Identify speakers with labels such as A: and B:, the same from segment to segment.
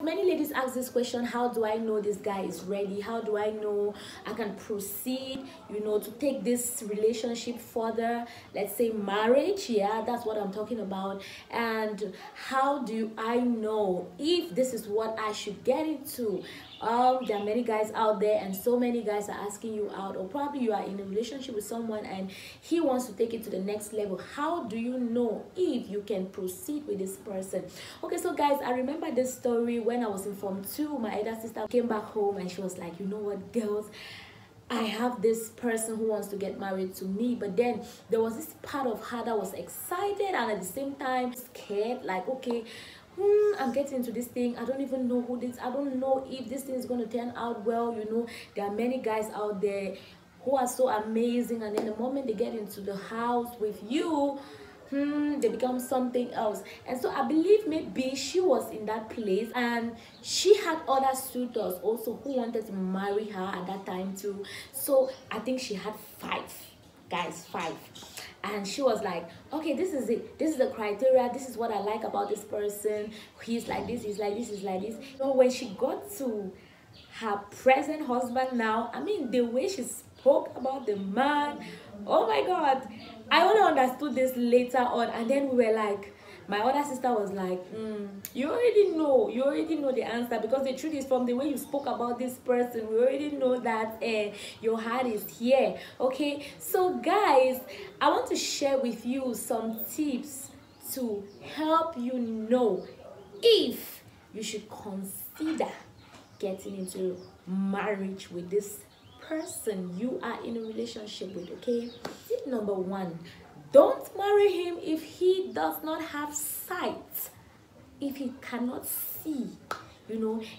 A: Many ladies ask this question: how do I know this guy is ready? How do I know I can proceed, to take this relationship further? Let's say marriage. Yeah, that's what I'm talking about. And how do I know if this is what I should get into? There are many guys out there, and so many guys are asking you out, or probably you are in a relationship with someone and he wants to take it to the next level. How do you know if you can proceed with this person? Okay, so guys, I remember this story when I was in Form 2. My elder sister came back home and she was like, you know what, girls, I have this person who wants to get married to me. But then there was this part of her that was excited and at the same time scared, like, okay, I'm getting into this thing. I don't even know who this, I don't know if this thing is going to turn out well. There are many guys out there who are so amazing, and then the moment they get into the house with you, they become something else. And so I believe maybe she was in that place, and she had other suitors also who wanted to marry her at that time too. So I think she had 5 guys, 5. And she was like, okay, this is it, this is the criteria, this is what I like about this person, he's like this, he's like this, he's like this. So when she got to her present husband now, I mean, the way she spoke about the man, oh my God, I only understood this later on. And then we were like, my other sister was like, you already know the answer, because the truth is, from the way you spoke about this person, we already know that your heart is here. Okay, so guys, I want to share with you some tips to help you know if you should consider getting into marriage with this person you are in a relationship with. Okay, tip number 1: don't marry him if he does not have sight, if he cannot see.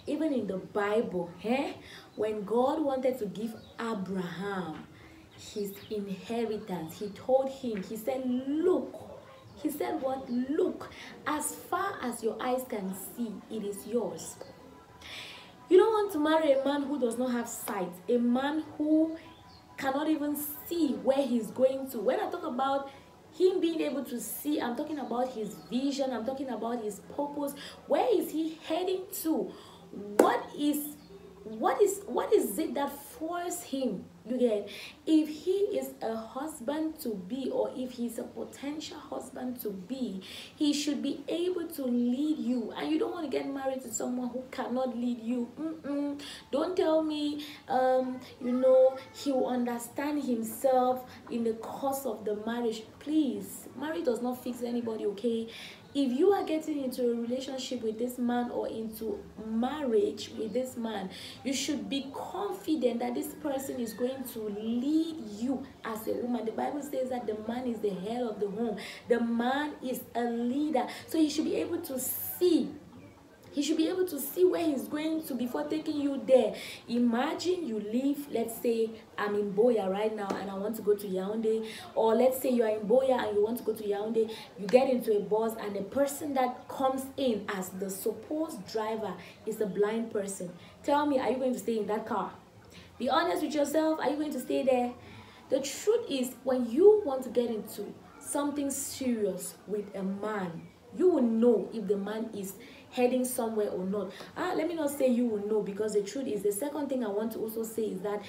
A: Even in the Bible, when God wanted to give Abraham his inheritance, he told him, he said, look, he said what? Look, as far as your eyes can see, it is yours. You don't want to marry a man who does not have sight, a man who cannot even see where he's going to. When I talk about him being able to see, I'm talking about his vision, I'm talking about his purpose. Where is he heading to? What is it that forces him? You get? If he is a husband to be, or if he's a potential husband to be, he should be able to lead you. And you don't want to get married to someone who cannot lead you. Don't tell me he will understand himself in the course of the marriage. Please, marriage does not fix anybody. Okay, if you are getting into a relationship with this man or into marriage with this man, you should be confident that this person is going to lead you as a woman. The Bible says that the man is the head of the home. The man is a leader. So he should be able to see. He should be able to see where he's going to before taking you there. Imagine you live, let's say I'm in Boya right now and I want to go to Yaoundé, or let's say you are in Boya and you want to go to Yaoundé. You get into a bus and the person that comes in as the supposed driver is a blind person. Tell me, are you going to stay in that car? Be honest with yourself. Are you going to stay there? The truth is, when you want to get into something serious with a man, you will know if the man is heading somewhere or not. Let me not say you will know, because the truth is, the second thing I want to also say is that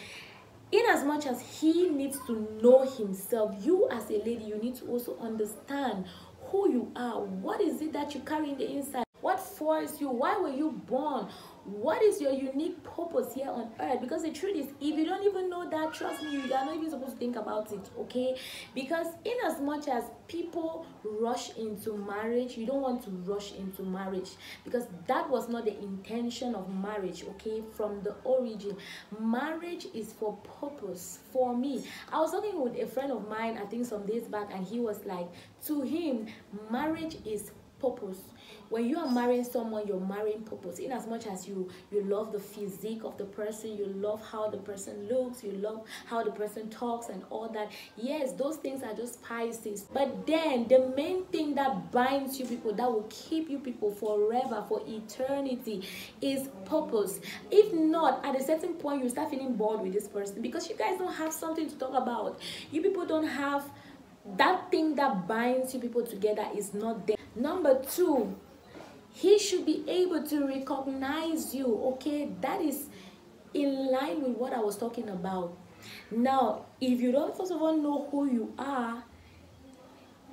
A: in as much as he needs to know himself, you as a lady, you need to also understand who you are. What is it that you carry in the inside? What forced you? Why were you born? What is your unique purpose here on earth? Because the truth is, if you don't even know that, trust me, you are not even supposed to think about it. Okay, because in as much as people rush into marriage, you don't want to rush into marriage, because that was not the intention of marriage. Okay, from the origin, marriage is for purpose. For me, I was talking with a friend of mine, I think some days back, and he was like, to him, marriage is purpose. When you are marrying someone, you're marrying purpose. In as much as you love the physique of the person, you love how the person looks, you love how the person talks and all that. Yes, those things are just spices. But then the main thing that binds you people, that will keep you people forever, for eternity, is purpose. If not, at a certain point, you start feeling bored with this person, because you guys don't have something to talk about. You people don't have that thing that binds you people together, is not there. Number 2, he should be able to recognize you. Okay, that is in line with what I was talking about. Now, if you don't first of all know who you are,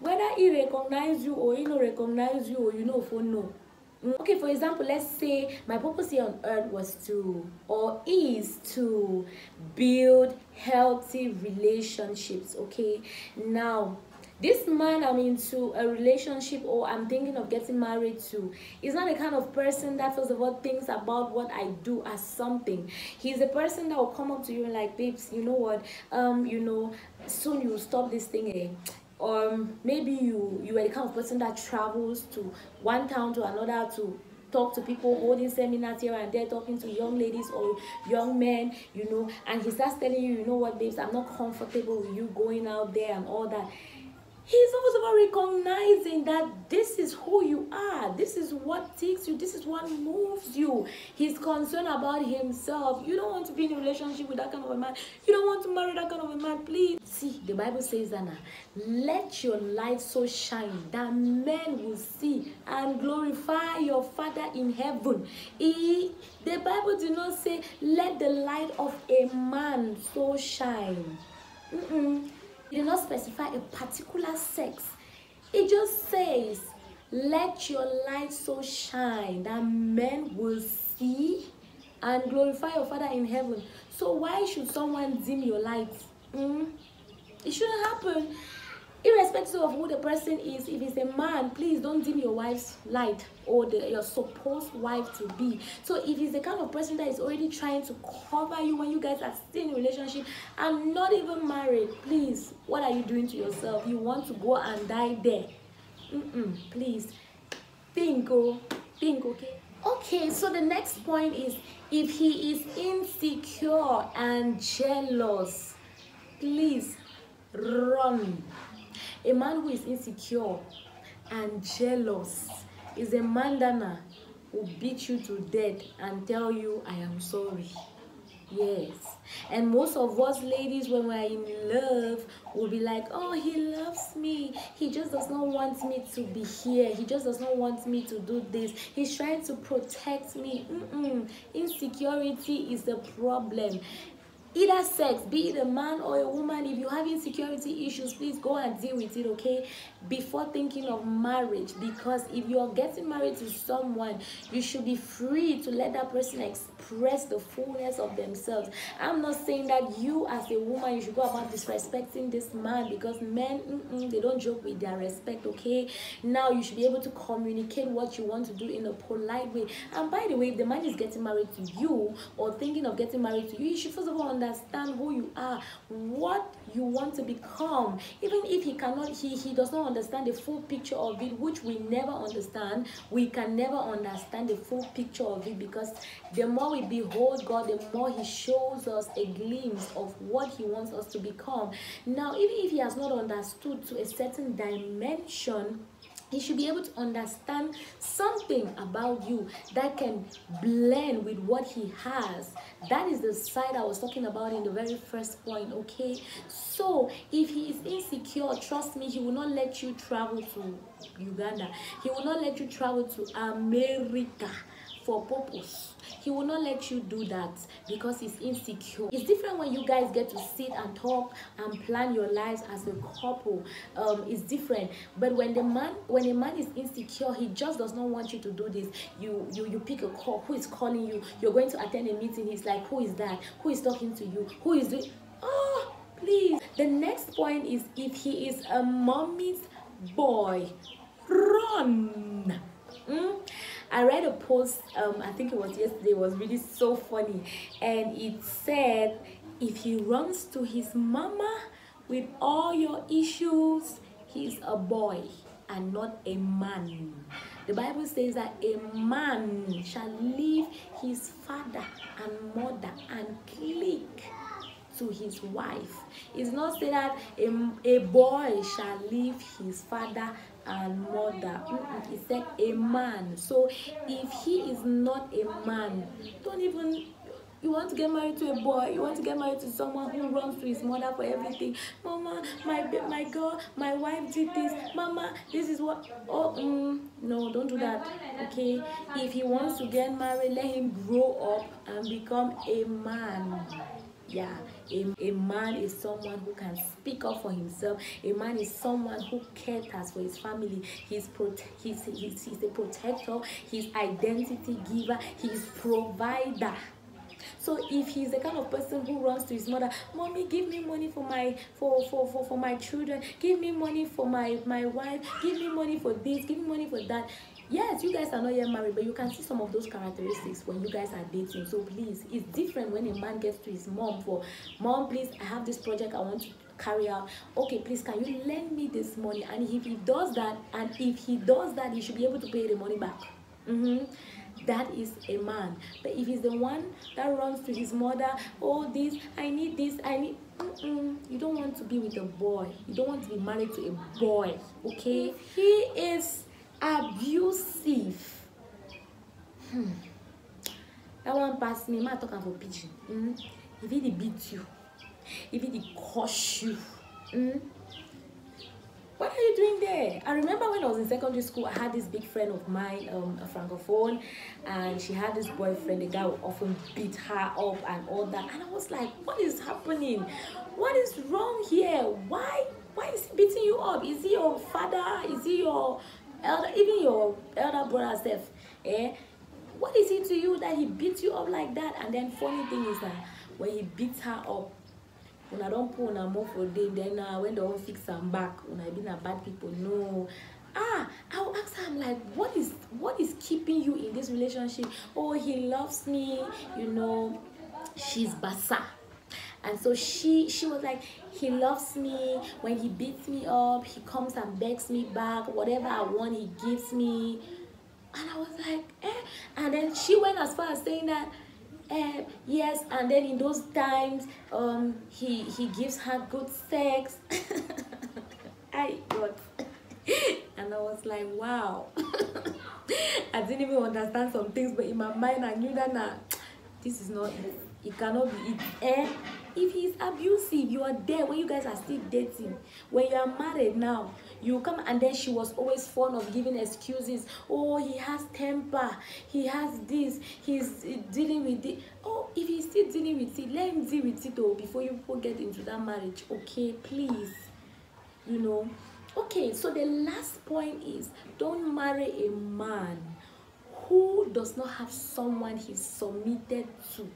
A: whether he recognize you or he no recognize you, or you know for no. Okay, for example, let's say my purpose here on earth was to, or is to, build healthy relationships. Okay, now this man I'm into a relationship, or I'm thinking of getting married to, is not the kind of person that first of all thinks about what I do as something. He's a person that will come up to you and like, babes, you know what, soon you stop this thing, or maybe you are the kind of person that travels to one town to another to talk to people, holding seminars here and there, talking to young ladies or young men, and he starts telling you, you know what, babes, I'm not comfortable with you going out there and all that. He's always about recognizing that this is who you are. This is what takes you. This is what moves you. He's concerned about himself. You don't want to be in a relationship with that kind of a man. You don't want to marry that kind of a man, please. See, the Bible says, Anna, let your light so shine that men will see and glorify your Father in heaven. The Bible did not say, let the light of a man so shine. It did not specify a particular sex. It just says, let your light so shine that men will see and glorify your Father in heaven. So why should someone dim your light? It shouldn't happen. Irrespective of who the person is, if it's a man, please don't dim your wife's light, or your supposed wife to be. So if he's the kind of person that is already trying to cover you when you guys are still in a relationship and not even married, please, what are you doing to yourself? You want to go and die there? Please think, okay? Okay, so the next point is, if he is insecure and jealous, please run. A man who is insecure and jealous is a man that will beat you to death and tell you, I am sorry. Yes. And most of us ladies, when we're in love, will be like, oh, he loves me. He just does not want me to be here. He just does not want me to do this. He's trying to protect me. Insecurity is the problem. Either sex, be it a man or a woman, if you have insecurity issues, please go and deal with it, okay, before thinking of marriage. Because if you are getting married to someone, you should be free to let that person express the fullness of themselves. I'm not saying that you as a woman, you should go about disrespecting this man, because men, they don't joke with their respect, okay. Now you should be able to communicate what you want to do in a polite way. And by the way, if the man is getting married to you or thinking of getting married to you, you should first of all understand who you are, what you want to become. Even if he does not understand the full picture of it, which we never understand, we can never understand the full picture of it, because the more we behold God, the more he shows us a glimpse of what he wants us to become. Now, even if he has not understood to a certain dimension, he should be able to understand something about you that can blend with what he has. That is the side I was talking about in the very first point, okay? So, if he is insecure, trust me, he will not let you travel to Uganda. He will not let you travel to America for purpose. He will not let you do that because he's insecure. It's different when you guys get to sit and talk and plan your lives as a couple. It's different. But when a man is insecure, he just does not want you to do this. You pick a call. Who is calling you? You're going to attend a meeting. He's like, who is that? Who is talking to you? Who is doing? Oh, please. The next point is, if he is a mommy's boy, run. I read a post, I think it was yesterday, it was really so funny, and it said, if he runs to his mama with all your issues, he's a boy and not a man. The Bible says that a man shall leave his father and mother and cleave to his wife. It's not say that a boy shall leave his father and mother. It said a man. So if he is not a man, don't even You want to get married to a boy. You want to get married to someone who runs to his mother for everything. Mama, my girl, my wife did this. Mama, this is what. Oh, no, don't do that. Okay. If he wants to get married, let him grow up and become a man. Yeah, a man is someone who can speak up for himself. A man is someone who cares for his family. He's a protector. He's identity giver. He's provider. So if he's the kind of person who runs to his mother, mommy, give me money for my children, give me money for my wife, give me money for this, give me money for that. Yes, you guys are not yet married, but you can see some of those characteristics when you guys are dating. So please, it's different when a man gets to his mom for, mom, please, I have this project I want to carry out. Okay, please, can you lend me this money? And if he does that, he should be able to pay the money back. That is a man. But if he's the one that runs to his mother, oh, this, I need this, I need... You don't want to be with a boy. You don't want to be married to a boy, okay? He is abusive. That one pass me, I'm talking for pigeon. If he beat you, if he curse you, what are you doing there? I remember when I was in secondary school, I had this big friend of mine, a francophone, and she had this boyfriend. The guy would often beat her up and all that. And I was like, what is happening? What is wrong here? Why is he beating you up? Is he your father? Is he your elder, even your elder brother self? What is he to you that he beats you up like that? And then funny thing is that when he beats her up, when I don't put on a more for them, then when they don't fix them back, when I been a bad people, no. I'll ask her, I'm like, what is keeping you in this relationship? Oh, he loves me, you know, she's basa. And so she was like, he loves me. When he beats me up, he comes and begs me back. Whatever I want, he gives me. And I was like, And then she went as far as saying that, yes, and then in those times, he gives her good sex. And I was like, wow. I didn't even understand some things, but in my mind I knew that this is not it. It cannot be it. If he's abusive, you are there when you guys are still dating. When you are married now, you come, and then she was always fond of giving excuses. Oh, he has temper, he has this, he's dealing with it. Oh, if he's still dealing with it, let him deal with it though before you get into that marriage. Okay, please. You know. Okay, so the last point is, don't marry a man who does not have someone he's submitted to.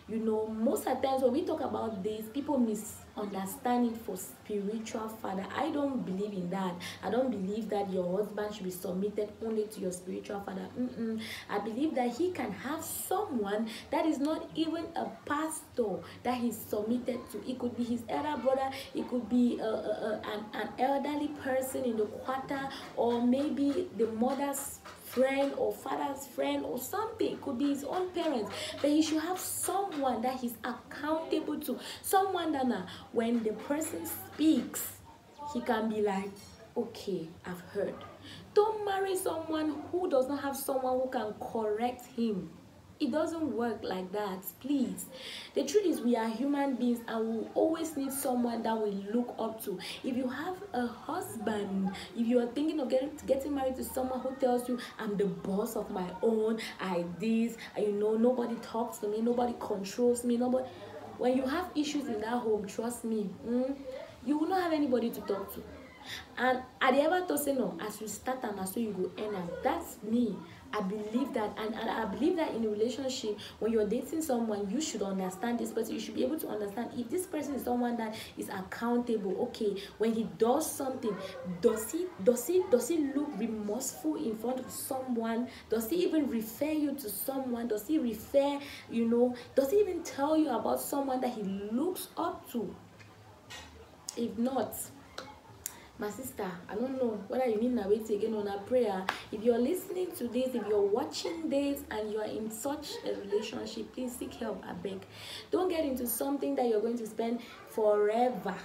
A: You know, most of the times when we talk about this, people misunderstand it for spiritual father. I don't believe in that. I don't believe that your husband should be submitted only to your spiritual father. I believe that he can have someone that is not even a pastor that he's submitted to. It could be his elder brother, it could be an elderly person in the quarter, or maybe the mother's friend or father's friend or something. It could be his own parents, but he should have someone that he's accountable to, someone that when the person speaks, he can be like, okay, I've heard. Don't marry someone who does not have someone who can correct him. It doesn't work like that, please. The truth is, we are human beings and we always need someone that we look up to. If you have a husband, if you are thinking of getting married to someone who tells you, I'm the boss of my own, nobody talks to me, nobody controls me, nobody. When you have issues in that home, trust me, you will not have anybody to talk to. And I ever thought, say no, as you start and as you go end, and that's me. I believe that, and I believe that in a relationship, when you're dating someone, you should understand this person. You should be able to understand if this person is someone that is accountable. Okay, when he does something, does he look remorseful in front of someone? Does he even refer you to someone? Does he refer, does he even tell you about someone that he looks up to? If not, my sister, I don't know whether you need to wait again on a prayer. If you're listening to this, if you're watching this and you are in such a relationship, please seek help, I beg. Don't get into something that you're going to spend forever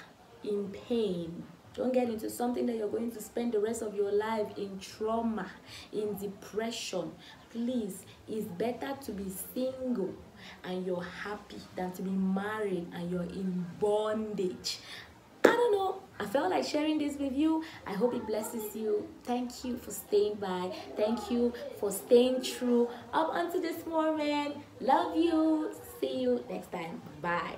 A: in pain. Don't get into something that you're going to spend the rest of your life in trauma, in depression. please, it's better to be single and you're happy than to be married and you're in bondage. I don't know, I felt like sharing this with you. I hope it blesses you. Thank you for staying by. Thank you for staying true up until this moment. Love you. See you next time. Bye.